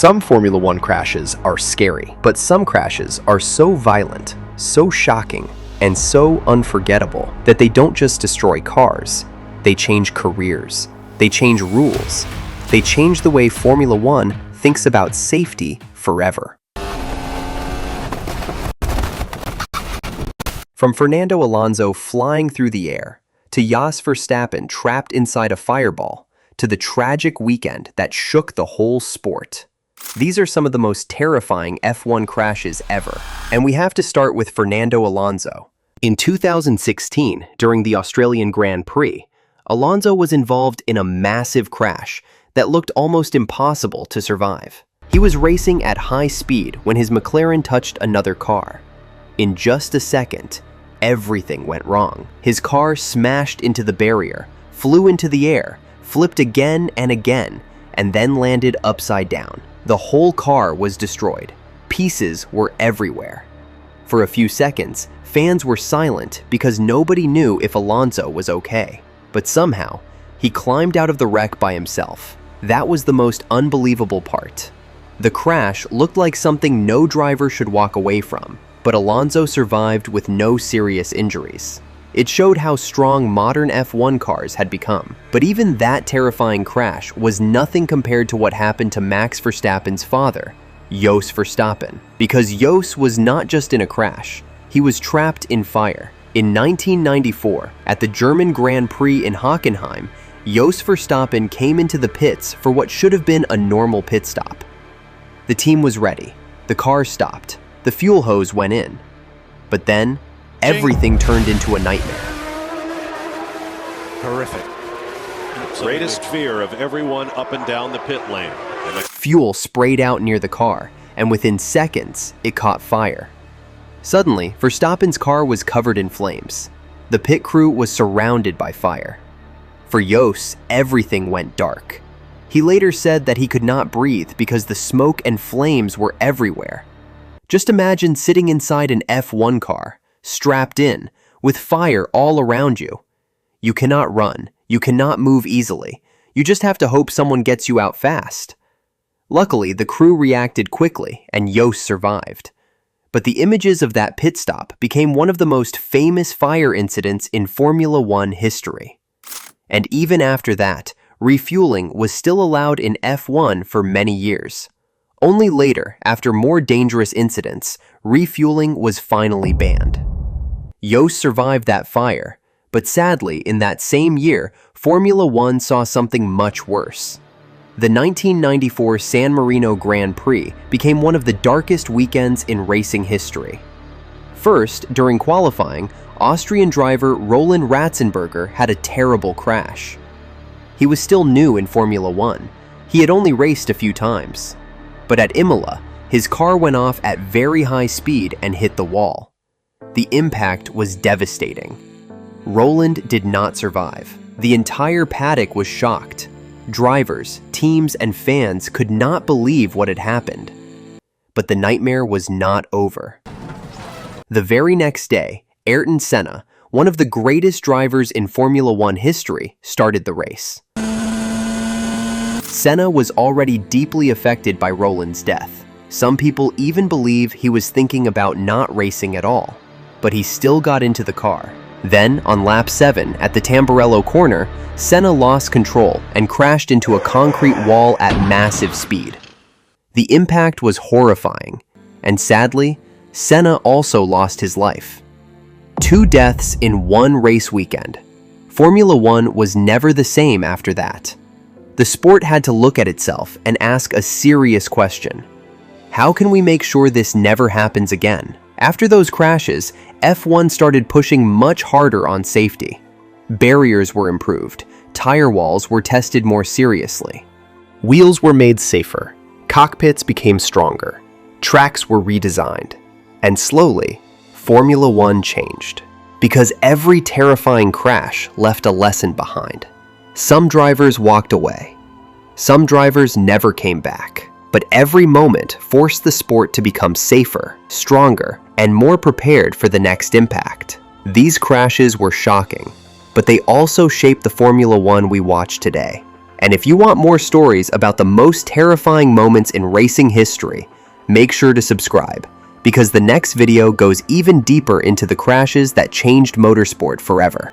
Some Formula One crashes are scary, but some crashes are so violent, so shocking, and so unforgettable that they don't just destroy cars, they change careers, they change rules, they change the way Formula One thinks about safety forever. From Fernando Alonso flying through the air, to Jos Verstappen trapped inside a fireball, to the tragic weekend that shook the whole sport. These are some of the most terrifying F1 crashes ever, and we have to start with Fernando Alonso. In 2016, during the Australian Grand Prix, Alonso was involved in a massive crash that looked almost impossible to survive. He was racing at high speed when his McLaren touched another car. In just a second, everything went wrong. His car smashed into the barrier, flew into the air, flipped again and again, and then landed upside down. The whole car was destroyed. Pieces were everywhere. For a few seconds, fans were silent because nobody knew if Alonso was okay. But somehow, he climbed out of the wreck by himself. That was the most unbelievable part. The crash looked like something no driver should walk away from, but Alonso survived with no serious injuries. It showed how strong modern F1 cars had become. But even that terrifying crash was nothing compared to what happened to Max Verstappen's father, Jos Verstappen. Because Jos was not just in a crash, he was trapped in fire. In 1994, at the German Grand Prix in Hockenheim, Jos Verstappen came into the pits for what should have been a normal pit stop. The team was ready. The car stopped. The fuel hose went in. But then, everything turned into a nightmare. Horrific. Greatest fear of everyone up and down the pit lane. Fuel sprayed out near the car, and within seconds, it caught fire. Suddenly, Verstappen's car was covered in flames. The pit crew was surrounded by fire. For Jos, everything went dark. He later said that he could not breathe because the smoke and flames were everywhere. Just imagine sitting inside an F1 car, strapped in, with fire all around you. You cannot run, you cannot move easily, you just have to hope someone gets you out fast. Luckily, the crew reacted quickly and Jos survived. But the images of that pit stop became one of the most famous fire incidents in Formula One history. And even after that, refueling was still allowed in F1 for many years. Only later, after more dangerous incidents, refueling was finally banned. Jos survived that fire, but sadly, in that same year, Formula One saw something much worse. The 1994 San Marino Grand Prix became one of the darkest weekends in racing history. First, during qualifying, Austrian driver Roland Ratzenberger had a terrible crash. He was still new in Formula One. He had only raced a few times. But at Imola, his car went off at very high speed and hit the wall. The impact was devastating. Roland did not survive. The entire paddock was shocked. Drivers, teams, and fans could not believe what had happened. But the nightmare was not over. The very next day, Ayrton Senna, one of the greatest drivers in Formula One history, started the race. Senna was already deeply affected by Roland's death. Some people even believe he was thinking about not racing at all, but he still got into the car. Then, on lap 7 at the Tamburello corner, Senna lost control and crashed into a concrete wall at massive speed. The impact was horrifying, and sadly, Senna also lost his life. 2 deaths in one race weekend. Formula One was never the same after that. The sport had to look at itself and ask a serious question. How can we make sure this never happens again? After those crashes, F1 started pushing much harder on safety. Barriers were improved, tire walls were tested more seriously. Wheels were made safer, cockpits became stronger, tracks were redesigned, and slowly, Formula One changed. Because every terrifying crash left a lesson behind. Some drivers walked away. Some drivers never came back. But every moment forced the sport to become safer, stronger, and more prepared for the next impact. These crashes were shocking, but they also shaped the Formula One we watch today. And if you want more stories about the most terrifying moments in racing history, make sure to subscribe, because the next video goes even deeper into the crashes that changed motorsport forever.